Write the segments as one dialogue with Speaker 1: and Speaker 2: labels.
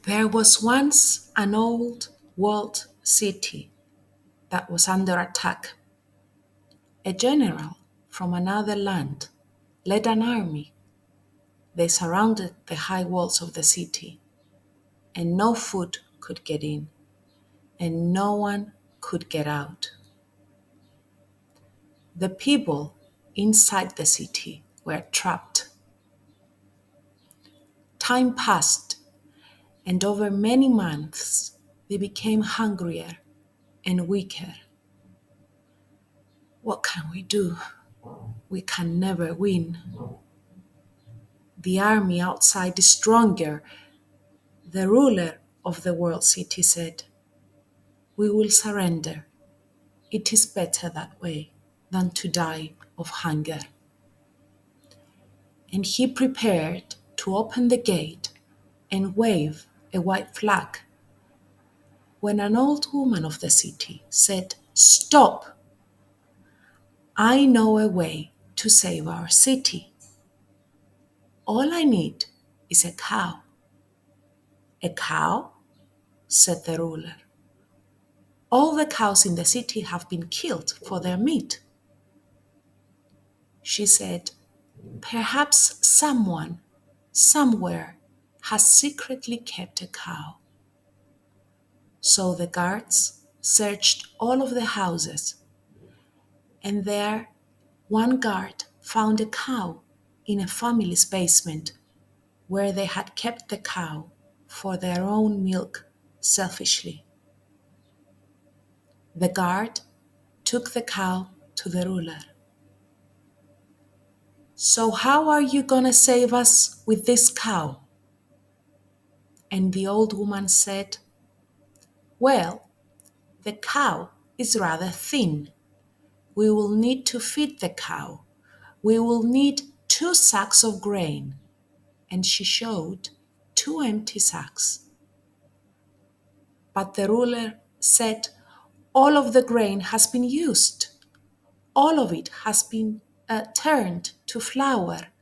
Speaker 1: There was once an old walled city that was under attack. A general from another land led an army. They surrounded the high walls of the city, and no food could get in, and no one could get out. The people inside the city were trapped. Time passed, and over many months they became hungrier and weaker. What can we do? We can never win. The army outside is stronger. The ruler of the world city said, "We will surrender. It is better that way than to die of hunger." And he prepared to open the gate and wave a white flag when an old woman of the city said, "Stop! I know a way to save our city. All I need is a cow." "A cow?" said the ruler. "All the cows in the city have been killed for their meat." She said, "Perhaps someone, somewhere, has secretly kept a cow." So the guards searched all of the houses, and there one guard found a cow in a family's basement where they had kept the cow for their own milk selfishly. The guard took the cow to the ruler. "So how are you gonna save us with this cow?" And the old woman said, "Well, the cow is rather thin. We will need to feed the cow. We will need 2 sacks of grain." And she showed 2 empty sacks. But the ruler said, "All of the grain has been used. All of it has been turned to flour,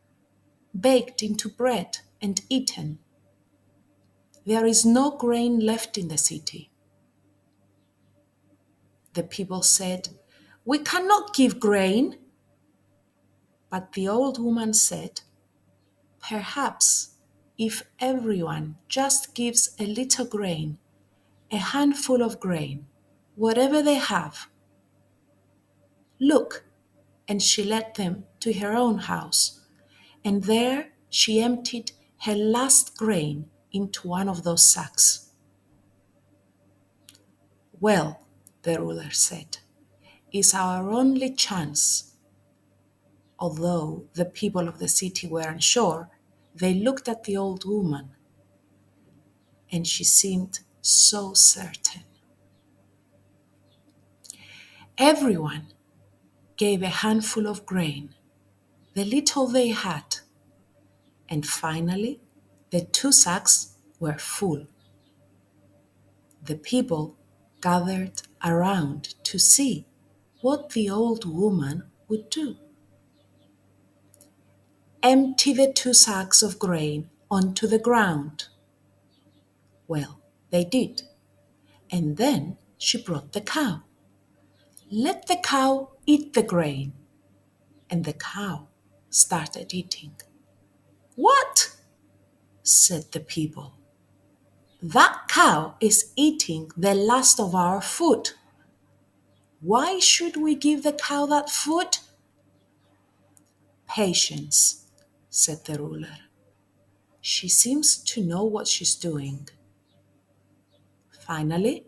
Speaker 1: baked into bread, and eaten. There is no grain left in the city." The people said, "We cannot give grain." But the old woman said, "Perhaps if everyone just gives a little grain, a handful of grain, whatever they have. Look." And she led them to her own house, and there she emptied her last grain into one of those sacks. "Well," the ruler said, "is our only chance." Although the people of the city were unsure, they looked at the old woman, and she seemed so certain. Everyone gave a handful of grain, the little they had, and finally the 2 sacks were full. The people gathered around to see what the old woman would do. "Empty the 2 sacks of grain onto the ground." Well, they did, and then she brought the cow. "Let the cow eat the grain." And the cow started eating. "What?" said the people. "That cow is eating the last of our food. Why should we give the cow that food?" "Patience," said the ruler. "She seems to know what she's doing." Finally,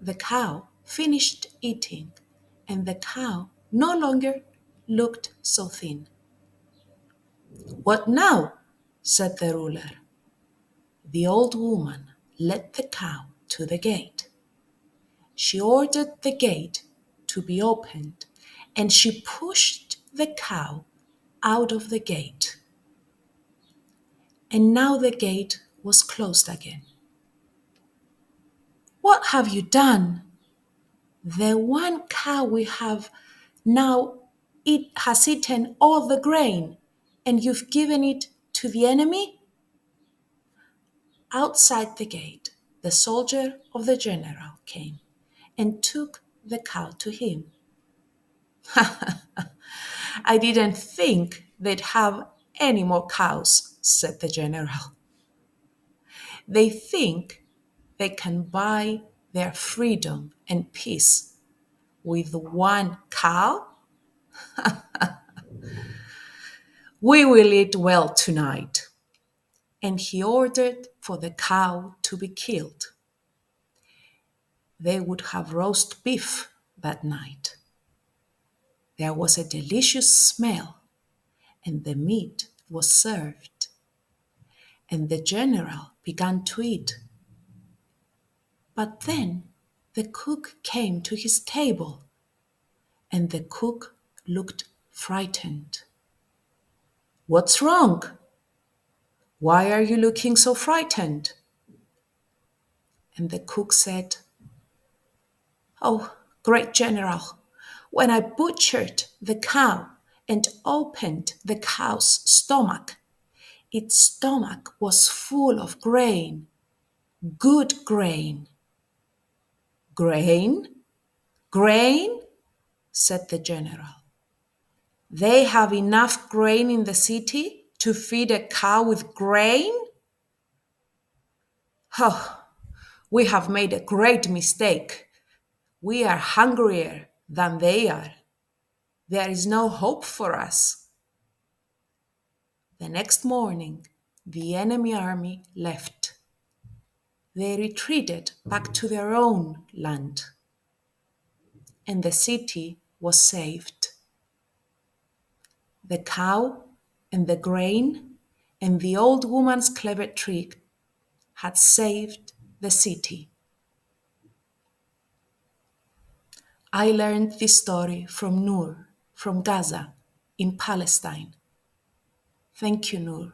Speaker 1: the cow finished eating, and the cow no longer looked so thin. "What now?" said the ruler. The old woman led the cow to the gate. She ordered the gate to be opened, and she pushed the cow out of the gate. And now the gate was closed again. "What have you done? The one cow we have now has eaten all the grain, and you've given it to the enemy?" Outside the gate, the soldier of the general came and took the cow to him. I didn't think they'd have any more cows, said the general. They think they can buy their freedom and peace with one cow? We will eat well tonight. And he ordered for the cow to be killed. They would have roast beef that night. There was a delicious smell, and the meat was served. And the general began to eat. But then the cook came to his table, and the cook looked frightened. What's wrong? Why are you looking so frightened? And the cook said, Oh, great general, when I butchered the cow and opened the cow's stomach, its stomach was full of grain, good grain. Grain? Grain? Said the general. They have enough grain in the city to feed a cow with grain? Oh, we have made a great mistake. We are hungrier than they are. There is no hope for us. The next morning, the enemy army left. They retreated back to their own land, and the city was saved. The cow and the grain and the old woman's clever trick had saved the city. I learned this story from Nour, from Gaza, in Palestine. Thank you, Nour.